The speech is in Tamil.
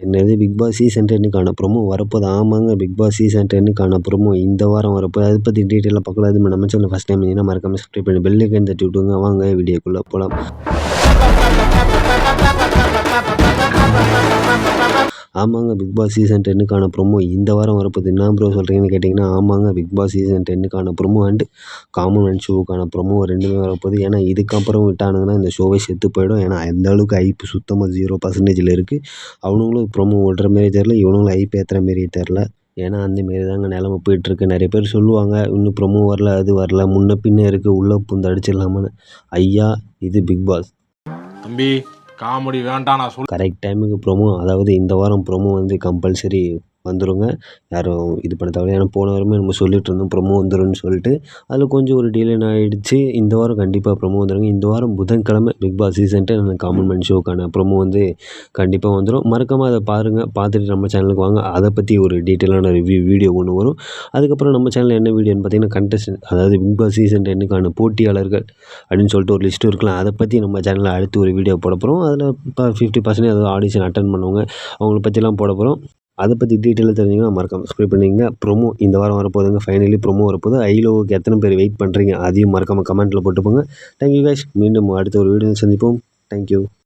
என்னது பிக் பாஸ் சீசன் 10க்கான ப்ரோமோ வரப்போகுது. ஆமாங்க, பிக் பாஸ் சீசன் 10க்கான ப்ரோமோ இந்த வாரம் வரப்போகுது. அதை பற்றி டீட்டெயிலாக பார்க்கலாம். அது நம்ம சேனல் ஃபஸ்ட் டைம் இருந்தீங்கன்னா மறக்காம சப்ஸ்கிரைப் பண்ணி பெல் ஐக்கான் தட்டி விட்டுங்க. வாங்க வீடியோக்குள்ளே போகலாம். ஆமாங்க, பிக் பாஸ் சீசன் 10க்கான ப்ரோமோ இந்த வாரம் வரப்போகுது. என்ன ப்ரோ சொல்கிறீங்கன்னு கேட்டிங்கன்னா, ஆமாங்க, பிக் பாஸ் சீசன் 10க்கான ப்ரோமோ அண்டு காமன் மேன் ஷோவுக்கான ப்ரோமோ 2மே வரப்போகுது. ஏன்னா இதுக்கப்புறம் விட்டானுங்கன்னா இந்த ஷோவே செத்து போயிடும். ஏன்னா அந்த அளவுக்கு ஹைப் சுத்தமாக 0% இருக்குது. அவனுங்களும் ப்ரோமோ விடுற மாரி தெரில, இவனுங்களும் ஹைப் ஏற்றுற மாரி தெரில. ஏன்னா அந்தமாரி தாங்க நிலமை போயிட்டுருக்கு. நிறைய பேர் சொல்லுவாங்க, இன்னும் ப்ரோமோ வரல, அது வரல, முன்ன பின்ன இருக்குது, உள்ளே பூந்து அடிச்சிடலாமான்னு. ஐயா, இது பிக் பாஸ். தம்பி காமெடி வேண்டாம், நான் சொல்ல கரெக்ட் டைமுக்கு ப்ரோமோ, அதாவது இந்த வாரம் ப்ரோமோ வந்து கம்பல்சரி வந்துருங்க. யாரும் இது பண்ண தேவையில்ல. ஏன்னா போன வாரமே நம்ம சொல்லிட்டு இருந்தோம் ப்ரோமோ வந்துரும்னு சொல்லிட்டு. அதில் கொஞ்சம் ஒரு டிலே ஆகிடுச்சு. இந்த வாரம் கண்டிப்பாக ப்ரோமோ வந்துருங்க. இந்த வாரம் புதன்கிழமை Bigg Boss season 10 common man ஷோக்கான ப்ரோமோ வந்து கண்டிப்பாக வந்துடும். மறக்காமல் அதை பாருங்கள். பார்த்துட்டு நம்ம சேனலுக்கு வாங்க. அதை பற்றி ஒரு டீட்டெயிலான வீடியோ ஒன்று வரும். அதுக்கப்புறம் நம்ம சேனலில் என்ன வீடியோன்னு பார்த்தீங்கன்னா, கண்டஸ்டன்ட், அதாவது பிக் பாஸ் சீசன் 10க்கான போட்டியாளர்கள் அப்படின்னு சொல்லிட்டு ஒரு லிஸ்ட்டு இருக்கலாம். அதை பற்றி நம்ம சேனலில் அடுத்து ஒரு வீடியோ போட போகிறோம். அதில் இப்போ 50% அதாவது ஆடிஷன் அட்டன் பண்ணுவாங்க, அவங்கள பற்றிலாம் போட போகிறோம். அதை பற்றி டீட்டெயிலாக தெரிஞ்சிங்கன்னா மறக்காம சப்ஸ்கிரைப் பண்ணிங்க. ப்ரோமோ இந்த வாரம் வரப்போகுதுங்க. ஃபைனலி ப்ரோமோ வரப்போகுது. ஐலோவுக்கு எத்தனை பேர் வெயிட் பண்ணுறீங்க அதையும் மறக்காமல் கமெண்ட்டில் போட்டுப்போங்க. Thank you guys. மீண்டும் அடுத்த ஒரு வீடியோவில் சந்திப்போம். தேங்க்யூ.